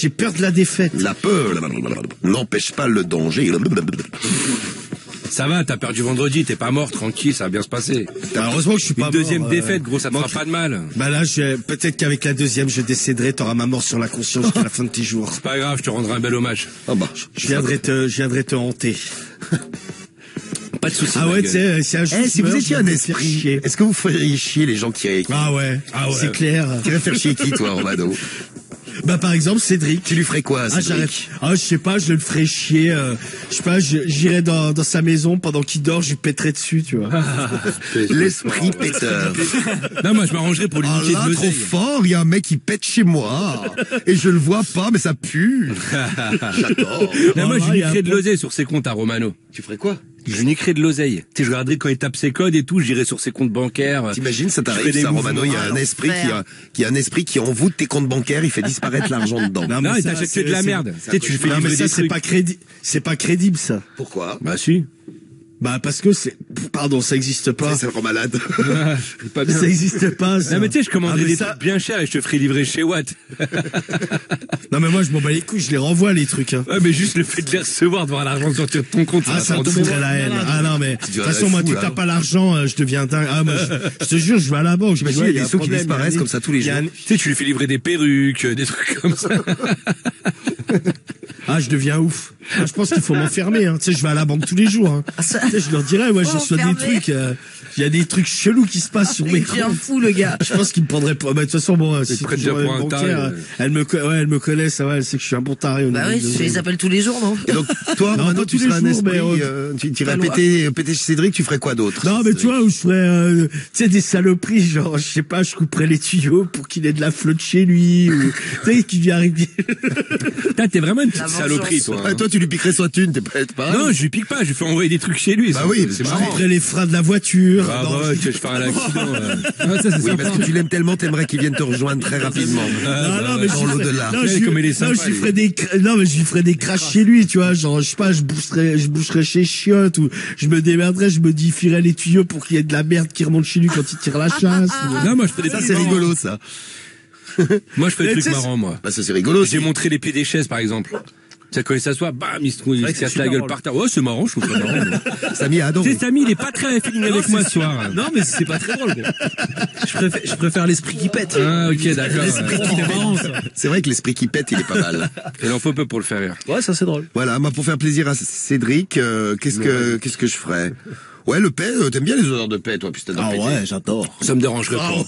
J'ai peur de la défaite. La peur n'empêche pas le danger. Ça va, t'as perdu vendredi, t'es pas mort, tranquille, ça va bien se passer. Heureusement que je suis pas Une deuxième mort, défaite, gros, ça te bon, fera pas de mal. Bah là, peut-être qu'avec la deuxième, je décéderai, t'auras ma mort sur la conscience jusqu'à la fin de tes jours. C'est pas grave, je te rendrai un bel hommage. Ah bah, Je viendrai te hanter. Pas de soucis. Ah ouais, tu sais, c'est un jour. si vous étiez un esprit, est-ce que vous feriez chier les gens qui Ah ouais, c'est clair. Tu vas faire chier qui, toi, Romano? Bah par exemple Cédric. Tu lui ferais quoi, Cédric? j'arrête. Je sais pas, je le ferais chier. Je sais pas, j'irais dans sa maison pendant qu'il dort, je lui pèterais dessus, tu vois. L'esprit péteur. Non, moi je m'arrangerais pour lui niquer là, de trop l'oseille. fort, il y a un mec qui pète chez moi. Et je le vois pas, mais ça pue. J'adore. Non, moi je Voilà, lui il y a niquerais un de peu- l'oseille sur ses comptes à Romano. Tu ferais quoi? Je lui niquerais de l'oseille. Tu sais, je regarderais quand il tape ses codes et tout, j'irais sur ses comptes bancaires. T'imagines, ça Je fais t'arrive, des ça, Romano, il y mouvements. a un esprit qui a un esprit qui envoûte tes comptes bancaires, il fait disparaître l'argent dedans. Non, mais il ça, t'achète que de la c'est- merde. c'est Tu sais, tu lui fais Non mais livrer ça des c'est trucs. pas crédible, c'est pas crédible ça. Pourquoi? Bah si. Bah parce que pardon, ça existe pas. Ça le rend malade. C'est pas bien. Ça existe pas. Ça. Non mais tu sais, je commanderais Ah, mais des ça- trucs bien chers et je te ferai livrer chez Watt. Non mais moi je m'en bats les couilles, je les renvoie les trucs. Hein. Ouais, mais juste le fait de les recevoir, de voir l'argent sortir de ton compte, Ah, ça me foutrait la haine. Ah non, mais de toute façon, moi, tu tapes pas l'argent, je deviens dingue. Ah, moi, je te jure, je vais à la banque. T'imagines, il y a des sous qui disparaissent comme ça tous les jours. Tu sais, tu lui fais livrer des perruques, des trucs comme ça. Ah, je deviens ouf. Ah, je pense qu'il faut m'enfermer. Hein. Tu sais, je vais à la banque tous les jours. Hein. Tu sais, je leur dirais, ouais, je reçois des Enfermé. trucs. Il y a des trucs chelous qui se passent sur mes Il devient comptes. fou, le gars. Je pense qu'ils me prendraient pas. Bah, de toute façon, bon, si prennent j'aurais déjà pour une un banquière, taré, elle me connaît, ça va, elle sait que je suis un bon taré. au Bah niveau oui, de- tu les appelles tous les jours, non? Et donc, toi, Non, Romano, pas tu tous les serais un jours, esprit, mais, tu irais pas loin. péter chez Cédric, tu ferais quoi d'autre? Non, mais tu vois, où je ferais, tu sais, des saloperies, genre, je sais pas, je couperais les tuyaux pour qu'il ait de la flotte chez lui, ou, tu sais, qu'il lui arrive. Putain, t'es vraiment une petite La saloperie, vengeance. toi. Ah, hein. toi, tu lui piquerais sa thune, t'es pas Non, je lui pique pas, je lui fais envoyer des trucs chez lui. Bah oui, c'est bah marrant. Après les freins de la voiture. Ah Non, bah, je vais faire un accident. Ah, ça, c'est Oui, sympa. parce que tu l'aimes tellement, t'aimerais qu'il vienne te rejoindre très rapidement. non, mais dans je lui ferais- l'au-delà. non, Ouais, je lui- comme il est non, sympa, je lui lui. ferais non, mais je lui ferais des crashs chez lui, tu vois, genre, je sais pas, je boucherais chez Chiotte, ou je me démerderais, je modifierais les tuyaux pour qu'il y ait de la merde qui remonte chez lui quand il tire la chasse. ou- Non, moi, je fais des Ça, trucs c'est marrants. rigolo, ça. Moi, je fais des Mais trucs tu sais, marrants, moi. Bah, ça, c'est rigolo. J'ai montré les pieds des chaises, par exemple. Tu sais, quand il s'assoit, bam, il se casse la gueule par terre. Ouais, c'est marrant, je trouve ça marrant. moi. Samy a adoré. Tu sais, Samy, il est pas très feeling avec moi ce soir. Non, mais c'est pas très drôle, gros. Je préfère l'esprit qui pète. Ah, ok, d'accord. C'est vrai que l'esprit qui pète, il est pas mal. Il en faut peu pour le faire rire. Ouais, ça c'est drôle. Voilà, moi, pour faire plaisir à Cédric, qu'est-ce que je ferais? Ouais, le paix, t'aimes bien les odeurs de paix, toi, putain, Ah ouais, j'adore. Ça me dérangerait pas.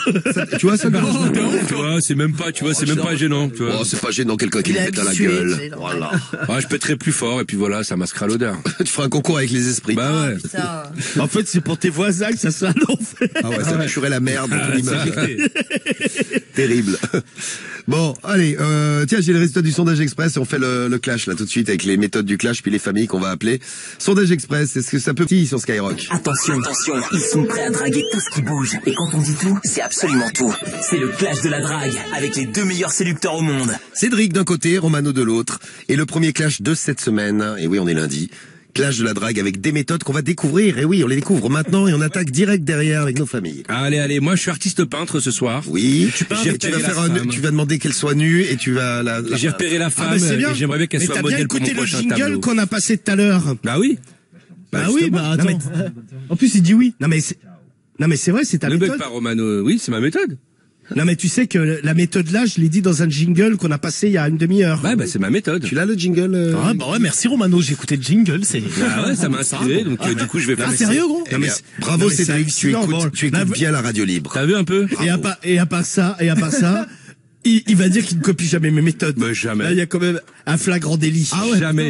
Tu vois, ça me dérange pas. Tu vois, c'est même pas, tu vois, c'est même pas gênant, tu vois. Oh, c'est pas gênant, quelqu'un qui Il me est pète à la habitué, gueule. c'est normal. Voilà. Ah, je pèterais plus fort, et puis voilà, ça masquera l'odeur. Tu feras un concours avec les esprits. Bah ouais. Putain. En fait, c'est pour tes voisins que ça soit un enfer. Ah ouais, ça tuerait la merde de tout Ah, l'immeuble. c'est Terrible. Bon, allez, tiens, j'ai le résultat du sondage express et on fait le clash là tout de suite avec les méthodes du clash puis les familles qu'on va appeler. Sondage express, est-ce que ça peut petit sur Skyrock? Attention, ils sont prêts à draguer tout ce qui bouge. Et quand on dit tout, c'est absolument tout. C'est le clash de la drague, avec les deux meilleurs séducteurs au monde. Cédric d'un côté, Romano de l'autre. Et le premier clash de cette semaine, et oui, on est lundi. Clash de la drague avec des méthodes qu'on va découvrir. Et oui, on les découvre maintenant et on attaque direct derrière avec nos familles. Allez, moi je suis artiste peintre ce soir. Oui, J'ai tu vas repéré faire la femme. tu vas demander qu'elle soit nue et tu vas J'ai repéré la femme, Ah, mais c'est bien. et j'aimerais bien qu'elle Mais soit t'as bien modèle pour mon écouté le prochain jingle tableau. qu'on a passé tout à l'heure. Bah oui. Bah oui, justement. bah attends. En plus, il dit oui. Non mais c'est vrai, c'est ta Ne bug méthode. pas, Romano. Oui, c'est ma méthode. Non mais tu sais que la méthode là, je l'ai dit dans un jingle qu'on a passé il y a une demi-heure. Ouais, bah c'est ma méthode. Tu l'as le jingle Ah bah ouais, merci Romano, j'ai écouté le jingle, c'est... Ah ouais, ça m'a inspiré, donc du coup je vais faire Ah, ça. sérieux, gros? Eh bien, c'est- bravo non, mais c'est Cédric, tu hallucinant, bon. écoutes Là, bien la radio libre. T'as vu un peu? Et à part ça, il va dire qu'il ne copie jamais mes méthodes. Bah, jamais. Là, il y a quand même un flagrant délit.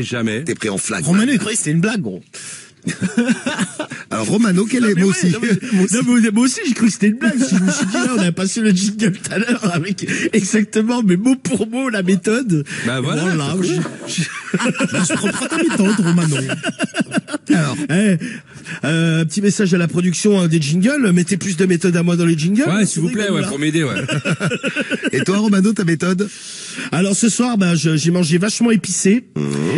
Jamais. T'es pris en flag. Romano, il croyait que c'était une blague, gros. Alors Romano, quel est Mais moi ouais, aussi. non, mais moi aussi, j'ai cru que c'était une blague. Je me suis dit, là, on a passé le jingle tout à l'heure avec exactement, mais mot pour mot, la méthode. Bah voilà, Voilà, c'est je comprends ta méthode, Romano. Alors, Petit message à la production des jingles. Mettez plus de méthode à moi dans les jingles. Ouais, s'il vous plaît, ouais, pour m'aider, ouais. et toi, Romano, ta méthode? Alors ce soir, j'ai mangé vachement épicé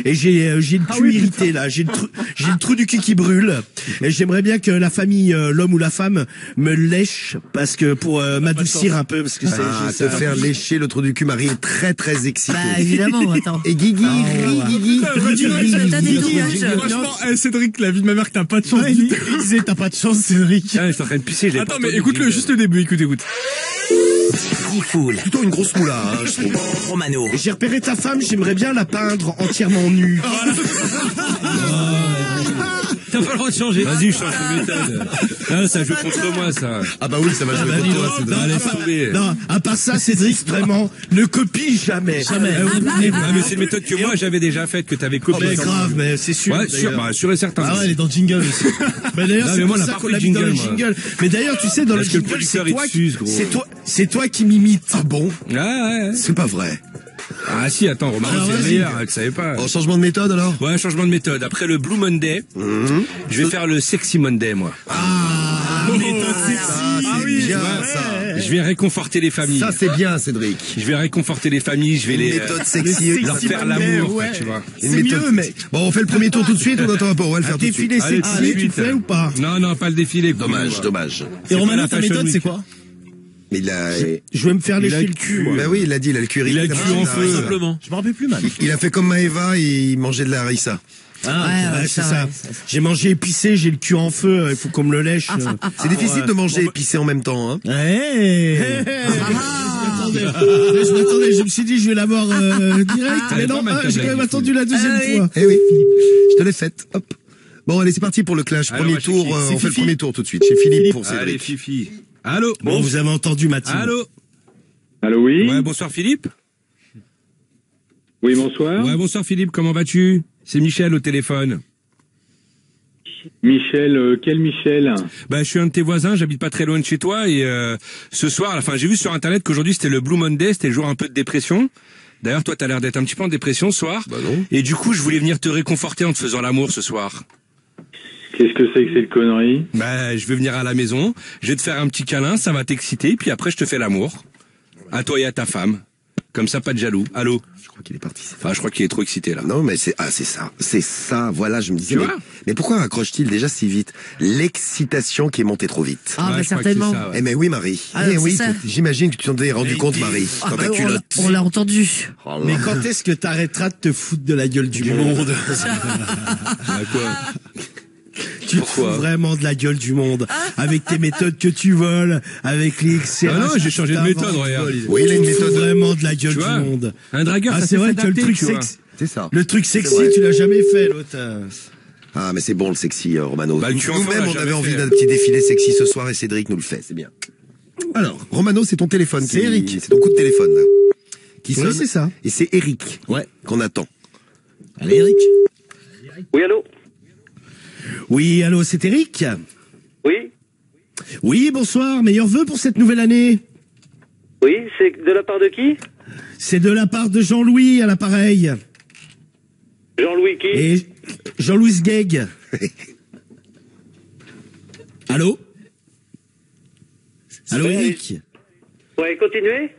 et j'ai le cul irrité là. J'ai le trou du cul qui brûle et j'aimerais bien que la famille, l'homme ou la femme, me lèche parce que pour m'adoucir un peu parce que te faire lécher le trou du cul, Marie est très très excitée. Bah, évidemment, attends. Et Guigui, Guigui. Franchement, Cédric, la vie de ma mère que t'as pas de chance. Il disait t'as pas de chance, Cédric. Ah, je suis en train de pisser, je l'ai Attends, pas mais entendu, écoute-le, jingle. juste le début, écoute. Diffoul, Plutôt une grosse moula, hein, je trouve. Romano, Et j'ai repéré ta femme, j'aimerais bien la peindre entièrement nue. T'as pas le droit de changer. Vas-y, je change de méthode. Ah, ça joue contre moi, ça. Ah bah oui, ça va jouer bah, pour dis toi, donc, c'est non, Allez, tomber. Non, à part ça, Cédric, vraiment, ne copie jamais. Ah, mais c'est une méthode que moi j'avais déjà faite, que t'avais copiée. Mais grave, mais c'est sûr. Ouais, sûr, d'ailleurs. bah, sûr et certain. Ah ouais, elle est dans Jingle aussi. Mais d'ailleurs, Non, c'est mais moi, pour on a ça pas qu'on pris l'a de mis dans le jingle, moi. jingle. Mais d'ailleurs, tu sais, dans Parce le que le jingle, producteur, il te suce, gros. c'est toi qui m'imites. Ah bon? Ouais, ouais. C'est pas vrai. Ah si, attends, Romain, Alors, c'est le vas-y. meilleur, tu savais pas. En changement de méthode alors? Ouais, changement de méthode. Après le Blue Monday, je vais faire le Sexy Monday, moi. C'est bien ça. Je vais réconforter les familles. Ça c'est bien, Cédric. Je vais réconforter les familles, je vais les Méthode sexy. leur faire l'amour, quoi, tu vois. Une méthode. Bon, on fait le premier tour tout de suite, on attend un peu, on va le faire tout de suite. Défilé Allez, sexy, tout de tu suite. fais ou pas? Non, non, pas le défilé. Dommage, dommage. Et Romano, la ta Fashion méthode, Week. c'est quoi? Mais il a, Je vais me faire Il a lécher le le cul. cul, moi. bah oui, il a dit, il a le cul Il a le irrité, cul en la feu. harissa. Simplement. Je me rappelle plus mal. Il a fait comme Maëva, il mangeait de la harissa. Ouais, c'est ça. J'ai mangé épicé, j'ai le cul en feu, il faut qu'on me le lèche. C'est difficile de manger épicé en même temps, hein. Je m'attendais, je me suis dit, je vais l'avoir direct, mais Elle est non, pas mal, ta j'ai quand même blague, attendu la deuxième fois. Eh oui, Philippe, je te l'ai faite. Hop. Bon, allez, c'est parti pour le clash. Alors, Premier on va chez tour, qui? on C'est fait le Fifi. premier tour tout de suite. Chez Philippe pour Allez, Cédric. Fifi. Allô? Bon, vous avez entendu Mathilde. Allô? Allô, oui. Ouais, bonsoir Philippe. Oui, bonsoir. Ouais, bonsoir Philippe, comment vas-tu? C'est Michel au téléphone. Michel, quel Michel? Bah, je suis un de tes voisins, j'habite pas très loin de chez toi et ce soir, enfin, j'ai vu sur internet qu'aujourd'hui c'était le Blue Monday, c'était le jour un peu de dépression. D'ailleurs, toi, t'as l'air d'être un petit peu en dépression ce soir. Bah non. Et du coup, je voulais venir te réconforter en te faisant l'amour ce soir. Qu'est-ce que c'est que cette connerie? Bah, je vais venir à la maison, je vais te faire un petit câlin, ça va t'exciter, puis après je te fais l'amour. À toi et à ta femme. Comme ça, pas de jaloux. Allô? Je crois qu'il est parti. Enfin, je crois qu'il est trop excité là. Non, mais c'est ça. Voilà, je me disais. Tu vois Mais pourquoi raccroche-t-il déjà si vite? L'excitation qui est montée trop vite. Ah, Ouais, bah je crois que c'est certainement. ça, ouais. Eh mais oui, Marie. Ah, Eh c'est oui, ça. j'imagine que tu t'en es rendu compte, Marie, Ah, dans ta bah, culotte. on l'a entendu. Oh là Mais là. quand est-ce que t'arrêteras de te foutre de la gueule du monde? Bah, quoi? Tu te fous vraiment de la gueule du monde. Avec tes méthodes que tu voles, avec les Ah non, j'ai changé de méthode, regarde. Oui, il a une Tu te fous méthode. vraiment de la gueule Tu du vois monde. Un dragueur, Ah, ça c'est sait vrai que le s'adapter, truc tu vois. sexy, C'est ça. le truc C'est sexy, vrai. tu l'as jamais fait, l'autre. Ah, mais c'est bon le sexy, Romano. Bah, le cul en feu, on Nous-mêmes, l'a on jamais avait envie fait. d'un petit défilé sexy ce soir et Cédric nous le fait, c'est bien. Alors, Romano, c'est ton téléphone. C'est Eric. C'est ton coup de téléphone, là. Qui Oui, sonne. c'est ça. Et c'est Eric. Ouais. Qu'on attend. Allez, Eric. Oui, allô? Oui, allô, c'est Eric? Oui? Oui, bonsoir, meilleurs vœux pour cette nouvelle année. Oui, c'est de la part de qui? C'est de la part de Jean-Louis à l'appareil. Jean-Louis qui? Et Jean-Louis Gueg. Allô? Allô, Ouais. Eric? Ouais, continuez?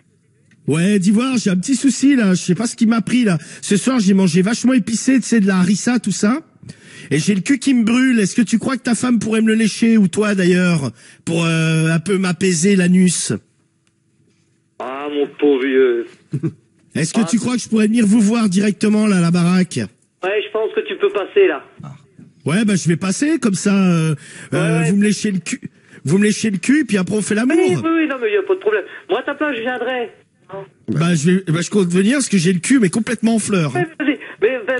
Ouais, d'Ivoire, j'ai un petit souci, là. Je sais pas ce qui m'a pris, là. Ce soir, j'ai mangé vachement épicé, tu sais, de la harissa, tout ça. Et j'ai le cul qui me brûle. Est-ce que tu crois que ta femme pourrait me le lécher, ou toi, d'ailleurs, pour un peu m'apaiser l'anus? Ah, mon pauvre vieux. Est-ce que tu crois que je pourrais venir vous voir directement, là, à la baraque? Ouais, je pense que tu peux passer, là. Ouais, bah, je vais passer, comme ça, Ouais. vous me léchez le cul. Vous me léchez le cul, puis après on fait l'amour. Oui, non, mais il n'y a pas de problème. Moi, à ta place, je viendrai. Bah, je compte venir parce que j'ai le cul, mais complètement en fleurs. Ouais,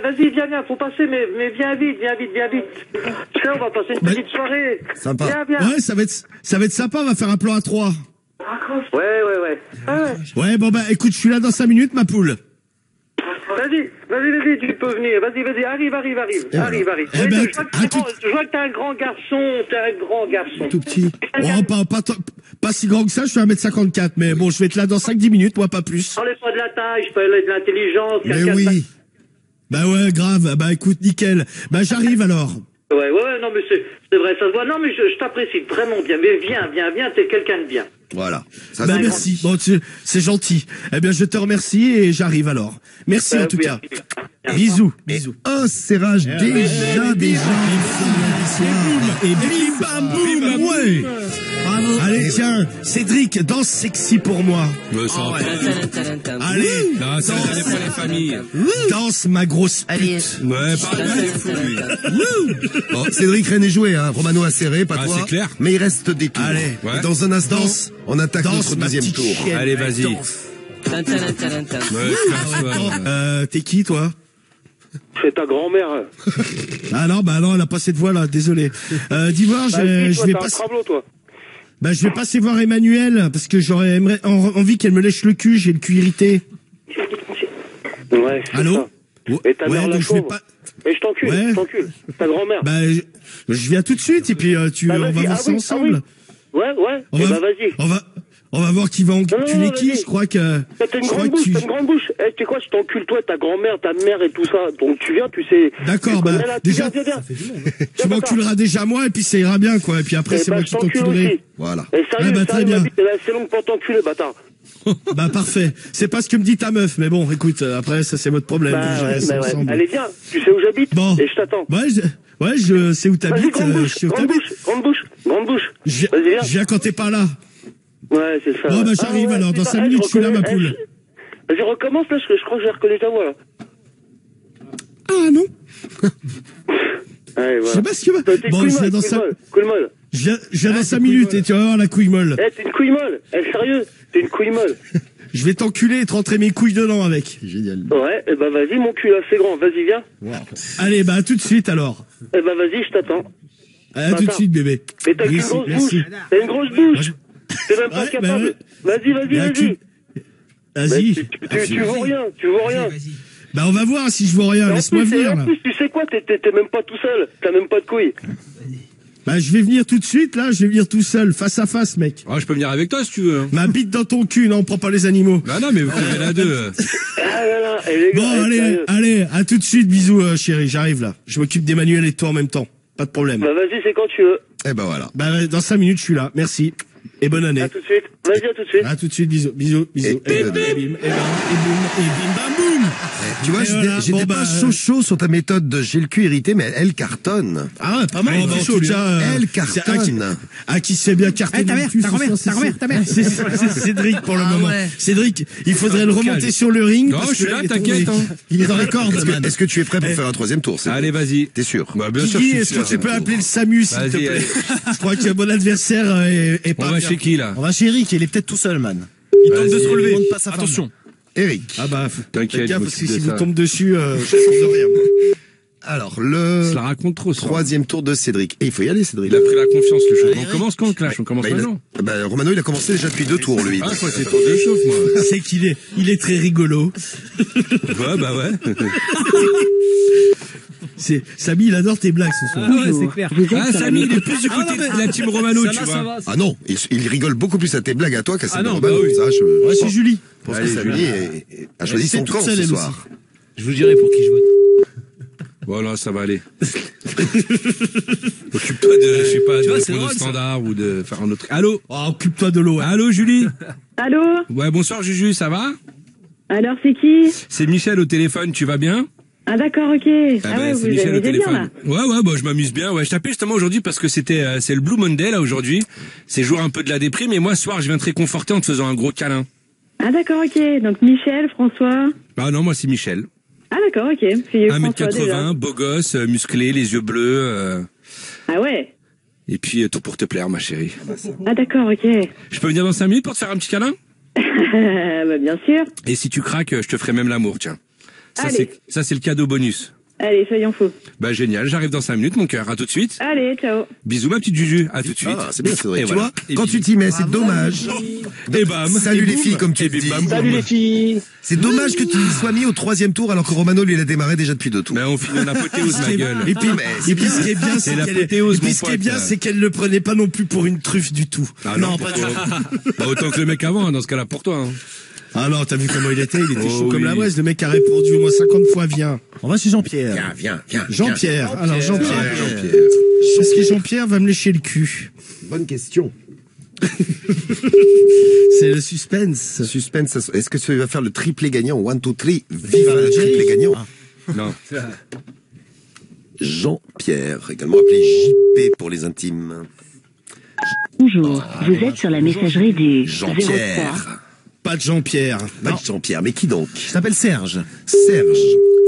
vas-y, viens, faut passer, mais viens vite. Tu sais, on va passer une Mais- petite soirée. Sympa. Viens. Ouais, ça va être sympa, on va faire un plan à 3. Ouais. Ah ouais. Ouais, bon bah, écoute, je suis là dans 5 minutes, ma poule. Vas-y, tu peux venir. Vas-y, arrive. Arrive. Eh ben, Je vois que t'es un grand garçon. Tout petit. Oh, pas si grand que ça, je suis 1m54, mais bon, je vais être là dans 5-10 minutes, moi, pas plus. Parlez pas de la taille, je parlais de l'intelligence. Mais oui. Bah ouais, grave. Bah écoute, nickel. Bah j'arrive alors. Ouais, non, mais c'est vrai, ça se voit. Non, mais je t'apprécie vraiment bien. Mais viens, t'es quelqu'un de bien. Voilà. Ça, Bah, c'est merci. Bon, c'est gentil. Eh bien, je te remercie et j'arrive alors. Merci en tout oui, cas. oui. Bisous. un serrage déjà. Et bim bam boum, ouais. Bravo. Allez, tiens, Cédric, danse sexy pour moi. Ça va pas. Allez, Non, ça va aller pour les familles. danse ma grosse Allez. pute. Ouais, pareil, fou, lui. Bon, Cédric, rien n'est joué, hein. Romano a serré, pas Ah, toi. c'est clair. Mais il reste des tours. Allez. Ouais. Et dans un instant, Danse. on attaque Danse notre ma deuxième petite tour. chienne. Allez, vas-y. Danse. Ouais, casse-toi. T'es qui, toi? C'est ta grand-mère. Ah non, bah non, elle a pas cette voix là, désolé. D'Ivoire, je vais passer. Toi. Bah, je vais passer voir Emmanuel parce que j'aurais envie qu'elle me lèche le cul. J'ai le cul irrité. Ouais, c'est Allô? ça. Et ta mère la donc je vais chauve. pas. Et je t'encule, Ouais. je t'encule. Ta grand-mère. Bah, je viens tout de suite et puis Bah, on va vas-y. voir ça ensemble. Ouais. On Et va, bah vas-y. on va voir qui va enculer non, qui. vas-y. Je crois que. T'as une grande bouche, t'as une grande bouche. Eh, tu sais quoi, je t'encule toi, ta grand-mère, ta mère et tout ça. Donc tu viens, tu sais. D'accord, tu bah, connais là, tu déjà, viens. Tu m'enculeras déjà moi et puis ça ira bien quoi. Et puis après Eh c'est bah, moi je qui t'encule t'enculerai. aussi. Voilà. Eh, sérieux, Ah bah, très bien. ma bite, elle est assez longue pour t'enculer, bâtard. Bah parfait. C'est pas ce que me dit ta meuf, mais bon, écoute, après ça c'est votre problème. Bah Je ouais, reste bah ouais. ensemble. Allez, viens, tu sais où j'habite. Bon. Et je t'attends. Ouais, je sais où Vas-y, t'habites. grande Je bouche, sais où grande t'habites. bouche, grande bouche, grande bouche. Je Vas-y, viens. viens quand t'es pas là. Ouais, c'est ça. Bon, bah, ouais. j'arrive, ouais, alors, dans c'est 5 ça. minutes, Eh, je suis là, ma reconnais- poule. Vas-y, recommence, là, je crois que j'ai reconnu ta voix, là. Ah non. Ouais, Je sais pas ce que Toi, t'es Bon, couille je viens molle, dans couille 5 molle, couille molle. je viens dans 5 minutes et tu vas voir la couille molle. Eh, t'es une couille molle. Eh, sérieux, t'es une couille molle. Je vais t'enculer et te rentrer mes couilles dedans avec. Génial. Ouais, eh bah vas-y, mon cul, là, c'est grand. Vas-y, viens. Allez, bah à tout de suite alors. Eh bah vas-y, je t'attends. À tout de Attends. suite bébé. Mais t'as qu'une Merci, grosse merci. bouche. T'as une grosse bouche. T'es même pas Ouais, capable. bah Vas-y, Mais à qui- vas-y. Vas-y. Tu vaux rien, tu vaux rien. Bah on va voir si je vois rien. En Laisse-moi plus, et venir en là. plus, tu sais quoi, t'es même pas tout seul. T'as même pas de couilles. Bah je vais venir tout de suite là. Je vais venir tout seul, face à face, mec. Ah, je peux venir avec toi si tu veux. Ma bite dans ton cul, non, on prend pas les animaux. Bah non, mais vous pouvez la deux. Ah là là, et les gars, Bon, eh, allez, sérieux. allez, à tout de suite, bisous, chérie, j'arrive là. Je m'occupe d'Emmanuel et de toi en même temps. Pas de problème. Bah vas-y, c'est quand tu veux. Eh ben voilà. Bah, dans 5 minutes, je suis là. Merci. Et bonne année. À tout de suite. Vas-y, à tout de suite. À tout de suite, bisous, bisous, bisous. Et bim, bim, et bim, et bim, bam, boum. Tu vois, Et voilà, j'étais bon, pas bah, chaud sur ta méthode de j'ai le cul irrité, mais elle cartonne. Ah ouais, pas mal. Oh, bah, en tout cas, Elle c'est cartonne. qui se fait bien cartonner. ta mère, le cul, ta grand-mère, ce soir, ta grand-mère, ta mère. C'est Cédric pour le Ah moment. ouais. Cédric, il faudrait le remonter calme. sur le ring. Non, parce je suis que là, il est t'inquiète, tombé. hein. Il est dans les cordes, man. Est-ce que tu es prêt pour faire un troisième tour? c'est Allez, bon vas-y. T'es sûr? Bah, bien sûr, je Guy, suis est-ce que sûr. tu peux appeler le SAMU, s'il te Vas-y, plaît? allez. Je crois que mon adversaire est On pas va bien. chez qui, là? On va chez Eric, il est peut-être tout seul, man. Il tente de Vas-y. se relever. Il monte pas sa femme. Attention. Eric. Ah bah, T'inquiète, faites je gaffe, m'occupe parce que de si ça. vous tombe dessus, je sens de rien. Alors, Je le la raconte trop, ça. troisième tour de Cédric. Et il faut y aller, Cédric. Il a pris la confiance, le jeu. On Eric. commence quand, Clash? On commence Bah, maintenant. Romano, il a commencé déjà depuis 2 tours, lui. Ah, je crois que c'est pour deux chauffe, moi. C'est il est très rigolo. Ouais, bah ouais. Samy, il adore tes blagues ce soir. Ouais, c'est clair. Ah, Samy, il est plus du côté de la team Romano, tu vois. Ah non, il rigole beaucoup plus à tes blagues à toi qu'à celles de non, Romano. bah oui. Ça, je Ouais, c'est Julie. pense que Allez, Samy a choisi son toute camp seule, ce elle soir. Je vous dirai pour qui je vote. Voilà, ça va aller. Occupe-toi de, je sais pas, de vois, c'est répondre au drôle, ça. standard ou de faire un autre. Allô? Oh, occupe-toi de l'eau. hein. Allô, Julie? Allô? Ouais, bonsoir, Juju, ça va? Alors c'est qui? C'est Michel au téléphone, tu vas bien? Ah d'accord, ok. Ah ouais, vous amusez bien là. Ouais, bah, je m'amuse bien. Ouais, je t'appelle justement aujourd'hui parce que c'est le Blue Monday, là, aujourd'hui. C'est jour un peu de la déprime et moi, ce soir, je viens te réconforter en te faisant un gros câlin. Ah d'accord, ok. Donc Michel, François. Ah non, moi, c'est Michel. Ah d'accord, ok. Puis François, déjà. 1m80, beau gosse, musclé, les yeux bleus, Ah ouais. et puis tout pour te plaire, ma chérie. Ah d'accord, ok. Je peux venir dans 5 minutes pour te faire un petit câlin? Bah bien sûr. Et si tu craques, je te ferai même l'amour, tiens. Allez. Ça, c'est le cadeau bonus. Allez, soyons fous. Bah, génial, j'arrive dans 5 minutes, mon cœur. À tout de suite. Allez, ciao. Bisous, ma petite Juju. À tout de suite. Ah, c'est bien, Cédric. Et Tu voilà. vois, Et quand tu t'y mets, c'est dommage. Et bam. Salut Et les boum. filles, comme tu Et le dis. bim, bam, Salut boum. les filles. C'est dommage que tu y sois mis au 3e tour alors que Romano, lui, il a démarré déjà depuis 2 tours. Mais on finit en apothéose, ma gueule. Et puis, ce qui est bien, C'est c'est l'apothéose, mon ce qui est pote. bien, c'est qu'elle ne prenait pas non plus pour une truffe du tout. Ah non, pas bah, autant que le mec avant, hein, dans ce cas-là, pour toi. Hein. Ah non, t'as vu comment il était Oh chaud comme oui. la braise. Le mec a répondu au moins 50 fois, viens. On va chez Jean-Pierre. Viens. Jean-Pierre. Alors Jean-Pierre. Ouais, Jean-Pierre. Est-ce que Jean-Pierre va me lécher le cul? Bonne question. C'est le suspense. Suspense. Est-ce que tu vas faire le triplé gagnant? 1, 2, 3. Vive le triplé gagnant. Non. Jean-Pierre, également appelé JP pour les intimes. Bonjour, vous êtes sur la messagerie du 03. Jean-Pierre. Pas de Jean-Pierre. Pas de Jean-Pierre, mais qui donc? Je t'appelle Serge. Serge.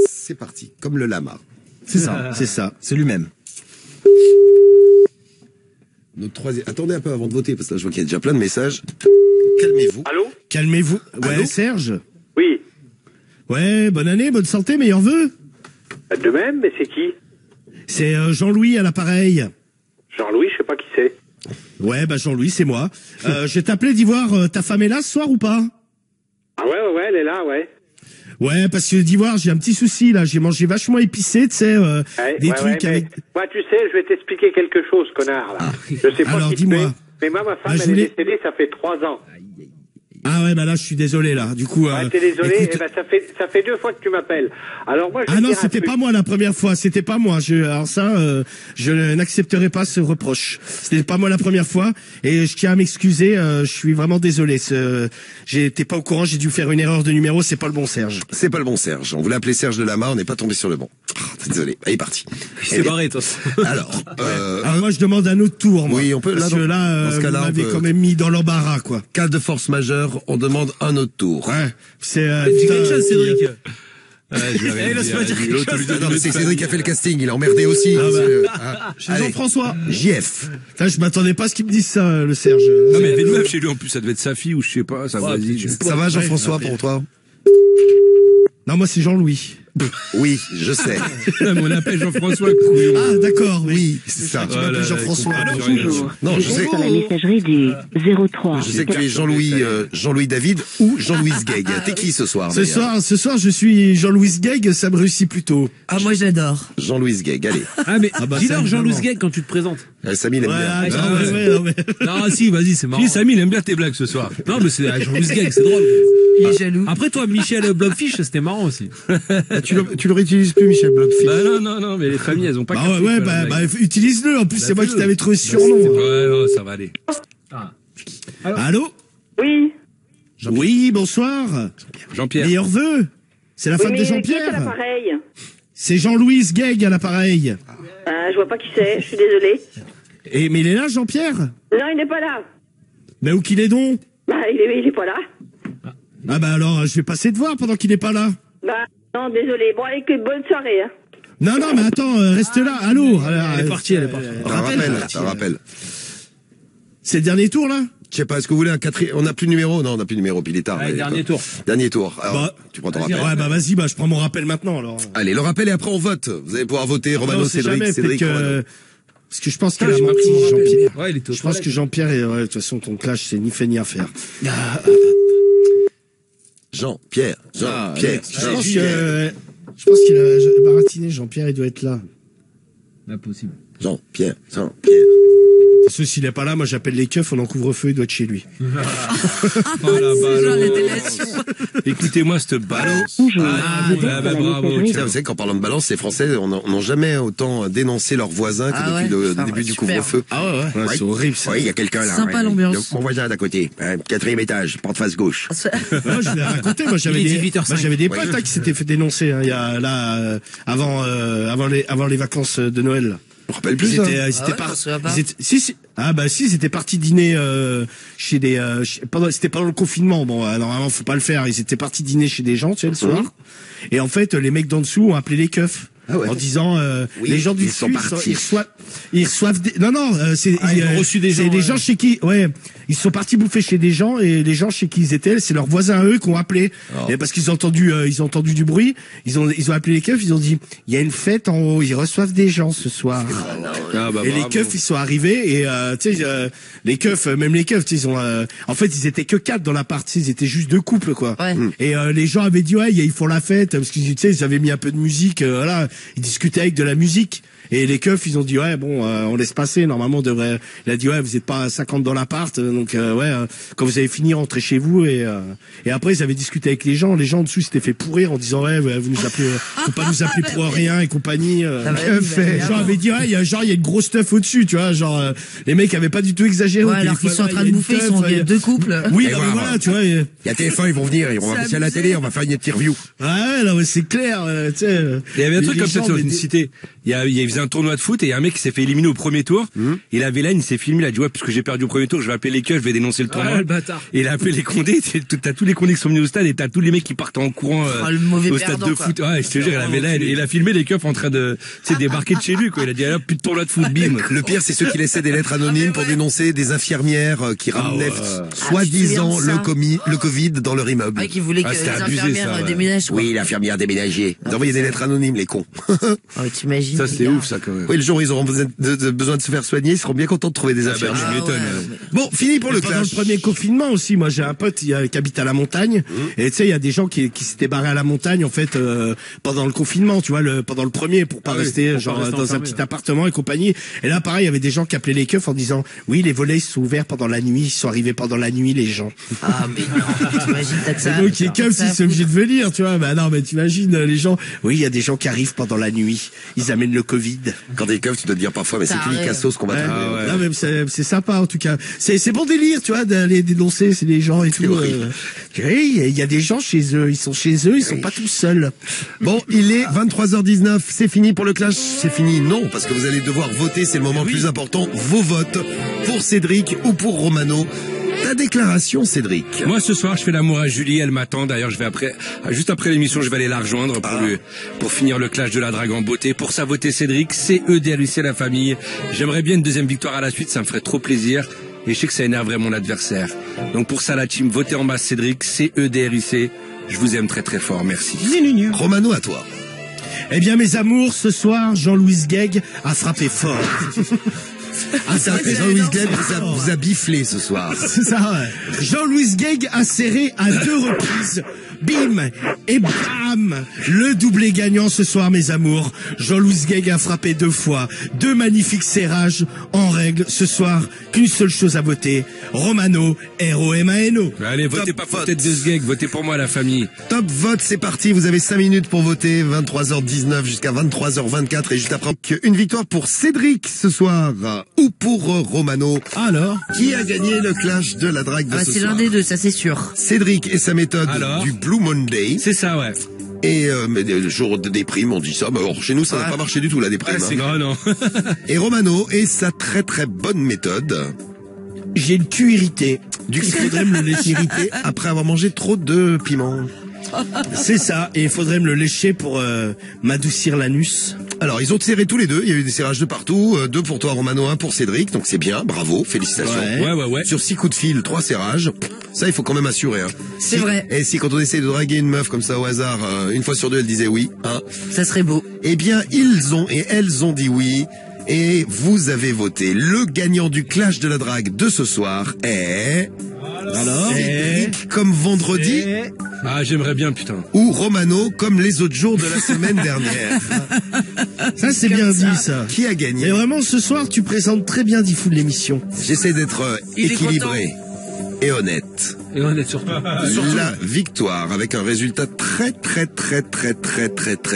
C'est parti, comme le lama. C'est ça. C'est ça. C'est lui-même. Notre troisième. Attendez un peu avant de voter, parce que là, je vois qu'il y a déjà plein de messages. Calmez-vous. Allô? Calmez-vous. Ouais, Allô Serge. Oui. Ouais, bonne année, bonne santé, meilleurs vœux. De même, mais c'est qui? C'est Jean-Louis à l'appareil. Jean-Louis, je sais pas qui c'est. Ouais, bah Jean-Louis, c'est moi. Je t'appelais d'Ivoire, ta femme est là ce soir ou pas? Ah ouais, elle est là, ouais. Ouais, parce que d'Ivoire, j'ai un petit souci là, j'ai mangé vachement épicé, tu sais, des trucs mais avec... moi, tu sais, je vais t'expliquer quelque chose, connard, là. Je sais pas Alors, qui dis-moi. tu es, mais moi, ma femme, je elle voulais- est décédée, ça fait 3 ans. Ah ouais, bah là, je suis désolé là, du coup... Ouais, t'es désolé, écoute- eh ben, ça fait 2 fois que tu m'appelles. Alors moi, je vais Ah te non, dire un c'était truc. pas moi la première fois, c'était pas moi. Alors ça, je n'accepterai pas ce reproche. C'était pas moi la première fois, et je tiens à m'excuser. Je suis vraiment désolé. J'étais pas au courant, j'ai dû faire une erreur de numéro. C'est pas le bon Serge. C'est pas le bon Serge. On voulait appeler Serge de Lama, on n'est pas tombé sur le bon. Désolé. Allez, parti. C'est barré, toi. Alors, Alors moi, je demande un autre tour. Moi, Oui, on peut, là, parce que dans- là, dans ce cas-là, vous on m'avez peut- quand même mis dans l'embarras, quoi. cas de force majeure, on demande un autre tour. Ouais. C'est. Dis putain, quelque chose, Cédric. Eh, laisse-moi dire quelque chose. Non, mais c'est Cédric qui a fait le casting, il a emmerdé aussi. Chez Allez. Jean-François. JF. Putain, je m'attendais pas à ce qu'il me dise ça, le Serge. Non, mais il y avait une meuf chez lui en plus, ça devait être sa fille ou je sais pas, sa voisine. Ça va Jean-François pour toi? Non, moi c'est Jean-Louis. Oui, je sais. Non, mais on l'appelle Jean-François couillon. Ah d'accord, oui. Oui, c'est ça. Tu m'appelles Jean-François. Bonjour, Non, vous je sais. êtes sur la messagerie du 03. Je sais que tu es Jean-Louis David ou Jean-Louis Gueg. T'es qui ce soir? Ce soir, je suis Jean-Louis Gueg, ça me réussit plutôt. Ah, moi, j'adore. Jean-Louis Gueg, allez. Ah, mais Ah bah, dis-leur ça, Jean-Louis évidemment. Gueg quand tu te présentes. Samy, il aime Ouais, bien. attends, ouais. ouais, ouais. Non, si, vas-y, c'est marrant. Si, Samy, il aime bien tes blagues ce soir. Non, mais c'est Jean-Louis Gueg, c'est drôle. Il est jaloux. Après, toi, Michel Blobfish, c'était marrant aussi. Tu le réutilises plus, Michel Blobfish? Bah non, mais les familles, elles ont pas Bah capté, ouais, quoi, la blague. utilise-le. En plus, c'est moi qui t'avais trouvé ce surnom. Ouais, non, ça va aller. Allô? Oui. Oui, bonsoir. Jean-Pierre. Meilleurs vœux. C'est la femme de Qui est à Jean-Pierre. l'appareil? C'est Jean-Louis Gueg à l'appareil. Je vois pas qui c'est, je suis désolée. Mais il est là, Jean-Pierre? Non, il n'est pas là. Mais où qu'il est donc? Bah, il est pas là. Ah bah alors, je vais passer te voir pendant qu'il est pas là. Bah, non, désolé. Bon, allez, que bonne soirée, hein. Non, mais attends, reste là. Allô? Elle est partie. Un rappel. C'est le dernier tour, là? Je sais pas, est-ce que vous voulez un quatrième? On n'a plus de numéro? Non, on n'a plus de numéro, puis il est tard. Allez, Mais, dernier tour. Dernier tour. Alors, Bah, tu prends ton Ouais, rappel. bah vas-y, je prends mon rappel maintenant, alors. Allez, le rappel et après on vote. Vous allez pouvoir voter. Romano, Non, on sait jamais, Cédric, peut-être Romano. que... Parce que je pense qu'il a j'ai pas menti, pris mon rappel. Jean-Pierre. Ouais, il était Je pense que Jean-Pierre, ouais, de toute façon, ton clash, c'est ni fait ni à faire. Jean-Pierre. Je pense Jean-Pierre. qu'il a baratiné, Jean-Pierre, il doit être là. Impossible. Jean-Pierre. Parce que s'il est pas là, moi j'appelle les keufs, on en couvre-feu, il doit être chez lui. Oh la C'est genre la balance. délation. Écoutez-moi cette balance. Bonjour, Ah, vous êtes ouais, sur bah, la bravo, messagerie Vous savez qu'en parlant de balance, les Français n'ont jamais autant dénoncé leurs voisins que Ah depuis ouais, le ça début va, du super. couvre-feu. Ah ouais, Ouais. c'est horrible ça. Oui, il y a quelqu'un là. Sympa, l'ambiance. Mon voisin d'à côté. 4e étage, porte face gauche. Ouais, je l'ai raconté, moi j'avais Il est des, 18h05. moi, j'avais des potes hein, qui s'étaient fait dénoncer, hein, il y a là, avant les vacances de Noël. Je me rappelle Ils plus. étaient, hein. ils étaient ouais, on se voit pas. si. Ah bah si, ils étaient partis dîner chez des c'était pendant le confinement. Bon, normalement faut pas le faire. Ils étaient partis dîner chez des gens, tu sais, le soir. Et en fait, les mecs d'en dessous ont appelé les keufs. Ah ouais. En disant Oui, les gens du ils sont dessus, partis. ils reçoivent des... non c'est ils ont reçu des c'est gens, des ouais. gens chez qui ils sont partis bouffer chez des gens et les gens chez qui ils étaient c'est leurs voisins à eux qui ont appelé et parce qu'ils ont entendu du bruit ils ont appelé les keufs ils ont dit il y a une fête en haut ils reçoivent des gens ce soir Ah, bah, et les bravo. keufs ils sont arrivés et tu sais les keufs même les keufs tu sais, ils ont en fait ils étaient que 4 dans l'appart tu sais, ils étaient juste 2 couples quoi Ouais. et les gens avaient dit ouais ils font la fête parce que tu sais ils avaient mis un peu de musique voilà il discutait avec de la musique. Et les keufs, ils ont dit ouais bon, on laisse passer. Normalement, on devrait. Il a dit ouais, vous êtes pas à 50 dans l'appart, donc quand vous avez fini, rentrez chez vous. Et après, ils avaient discuté avec les gens. Les gens en dessous s'étaient fait pourrir en disant ouais, vous nous appelez, faut pas nous appeler pour rien et compagnie. Les gens avaient dit ouais, il y a une grosse teuf au-dessus, tu vois, les mecs avaient pas du tout exagéré. Ouais, alors qu'ils sont en train de bouffer, ils sont deux couples. Oui, non, mais voilà, tu vois. Il y a TF1, ils vont venir, on va passer à la télé, on va faire une petite review. Ouais, non, mais c'est clair, tu sais. Il y avait un truc comme ça sur une cité. Il faisait un tournoi de foot et il y a un mec qui s'est fait éliminer au premier tour. Il avait là, il s'est filmé, il a dit ouais, puisque j'ai perdu au premier tour, je vais appeler les keufs, je vais dénoncer le tournoi. le bâtard. Et il a appelé les condés, t'as tous les condés qui sont venus au stade et t'as tous les mecs qui partent en courant le mauvais au stade perdant, de foot. Ouais, je te jure, il avait là, il a filmé les keufs en train de débarquer de chez lui, quoi. Il a dit alors plus de tournoi de foot, bim. Le pire, c'est ceux qui laissaient des lettres anonymes pour dénoncer des infirmières qui ramenaient soi-disant le Covid dans leur immeuble. Ouais, qui voulaient que les infirmières déménagent. Oui, l'infirmière déménagée. Ils envoyaient des lettres anonymes, les cons. T'imagines. Ça, c'était ouf, ça, quand même. Oui, le jour où ils auront besoin de se faire soigner, ils seront bien contents de trouver des infirmières. Je m'étonne. Bon, fini pour le Pendant clash. le premier confinement aussi, moi j'ai un pote qui habite à la montagne et tu sais il y a des gens qui s'étaient barrés à la montagne en fait pendant le confinement, tu vois, pendant le premier pour pas rester dans un petit appartement et compagnie. Et là pareil, il y avait des gens qui appelaient les keufs en disant oui, les volets ils sont ouverts pendant la nuit, ils sont arrivés pendant la nuit les gens. Ah mais non, t'imagines t'as que ça. Et donc les keufs ils sont obligés de venir, tu vois. Bah non, mais t'imagines les gens. Oui, il y a des gens qui arrivent pendant la nuit, ils amènent le Covid. Quand t'es keuf, tu dois te dire parfois mais c'est qui les cassos qu'on va trouver. Non mais c'est sympa en tout cas. C'est bon délire, tu vois, d'aller dénoncer c'est les gens et tout. Il y a des gens chez eux, ils sont chez eux, ils sont pas tout seuls. Bon, il est 23h19, c'est fini pour le clash. C'est fini, non, parce que vous allez devoir voter, c'est le moment le plus important. Vos votes pour Cédric ou pour Romano. Ta déclaration, Cédric. Moi, ce soir, je fais l'amour à Julie, elle m'attend. D'ailleurs, juste après l'émission, je vais aller la rejoindre pour finir le clash de la drague en beauté. Pour ça, voter Cédric, CEDRIC, la famille. J'aimerais bien une deuxième victoire à la suite, ça me ferait trop plaisir. Et je sais que ça énerverait mon adversaire. Donc pour ça, la team, votez en masse Cédric, CEDRIC. Je vous aime très très fort, merci. Romano, à toi. Eh bien, mes amours, ce soir, Jean-Louis Guègue a frappé fort. Jean-Louis Guègue vous a biflé ce soir. C'est ça, ouais. Jean-Louis Guègue a serré à 2 reprises. Bim et bam. Le doublé gagnant ce soir, mes amours. Jean-Louis Guègue a frappé 2 fois. 2 magnifiques serrages en règle. Ce soir, qu'une seule chose à voter. Romano, R-O-M-A-N-O. Allez, votez pas pour tête de ce Guègue, votez pour moi, la famille. Top vote, c'est parti. Vous avez 5 minutes pour voter. 23h19 jusqu'à 23h24. Et juste après, une victoire pour Cédric ce soir. Ou pour Romano. Alors, qui a gagné le clash de la drague de ce soir? C'est l'un des deux, ça c'est sûr. Cédric et sa méthode du Blue Monday. C'est ça, ouais. Et mais le jour de déprime, on dit ça. Mais alors, chez nous, ça n'a pas marché du tout, la déprime. Non. Et Romano et sa très très bonne méthode. j'ai le cul irrité. Du coup, il faudrait me le laisser irriter après avoir mangé trop de piment. C'est ça, et il faudrait me le lécher pour m'adoucir l'anus. Alors, ils ont serré tous les deux, il y a eu des serrages de partout, 2 pour toi Romano, 1 pour Cédric, donc c'est bien, bravo, félicitations. Ouais. Sur 6 coups de fil, 3 serrages, ça il faut quand même assurer. Hein. C'est vrai. Et si quand on essaie de draguer une meuf comme ça au hasard, une fois sur 2 elle disait oui, hein. Ça serait beau. Eh bien, ils ont et elles ont dit oui. Et vous avez voté. Le gagnant du clash de la drague de ce soir est... Alors, Cédric comme vendredi. Ah, j'aimerais bien, putain. Ou Romano comme les autres jours de la semaine dernière. Ça c'est bien dit ça. Qui a gagné? Et vraiment ce soir tu présentes très bien Diffoul l'émission. J'essaie d'être équilibré et honnête. Et on est surtout. La victoire avec un résultat très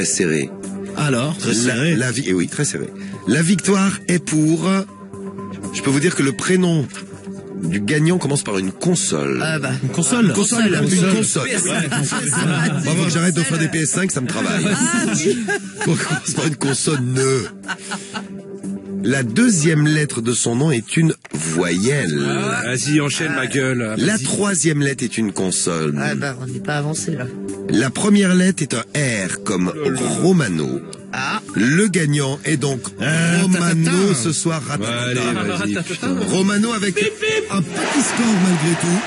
serré. Alors, très serré. Et oui, très serré. La victoire est pour... Je peux vous dire que le prénom du gagnant commence par une console. Ah bah. Une console. Une console. Bon, que j'arrête d'offrir des PS5, ça me travaille. Bon, commence par une consonne. La deuxième lettre de son nom est une voyelle. Vas-y, enchaîne ma gueule. La troisième lettre est une consonne. Ah bah, on n'est pas avancé là. La première lettre est un R comme Romano. Ah. Le gagnant est donc Romano ce soir. Allez, vas-y, putain. Romano avec un petit score malgré tout.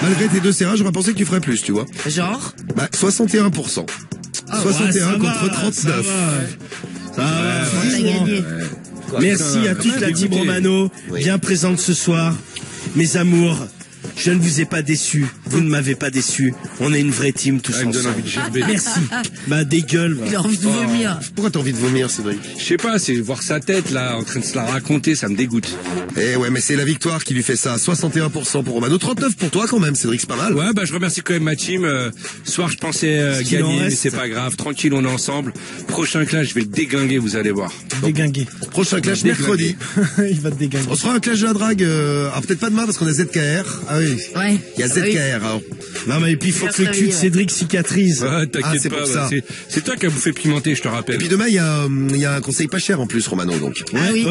Malgré tes 2 serrages, j'aurais pensé que tu ferais plus, tu vois. Genre 61%. 61 contre 39. Ça va. t'as gagné. Merci à toute la team Romano, bien présente ce soir. Mes amours, Je ne vous ai pas déçu. Vous ne m'avez pas déçu. On est une vraie team tous Ah, il me donne ensemble. envie de gerber. Merci. Bah, dégueule. va. Il a envie de vomir. Pourquoi t'as envie de vomir, Cédric? Je sais pas, c'est voir sa tête là, en train de se la raconter, ça me dégoûte. Eh ouais, mais c'est la victoire qui lui fait ça. 61% pour Romano, 39% pour toi quand même, Cédric, c'est pas mal. Ouais, bah je remercie quand même ma team. Ce soir, je pensais Ce qu'il en gagner, mais reste. c'est pas grave. Tranquille, on est ensemble. Prochain clash, je vais le déglinguer, vous allez voir. Déguinguer. Prochain clash mercredi. Il va te déguinguer. On se fera un clash de la drague, peut-être pas demain parce qu'on a ZKR. Ah oui. Ouais. Il y a Ah oui. ZKR, alors. Non, mais et puis il faut Bien que le cul de réveillé, ouais. Cédric cicatrise. Ouais, Ah, t'inquiète c'est pas, pour bah, ça. c'est toi qui as bouffé pimenté, je te rappelle. Et puis demain, il y a un conseil pas cher en plus, Romano, donc. Ah oui.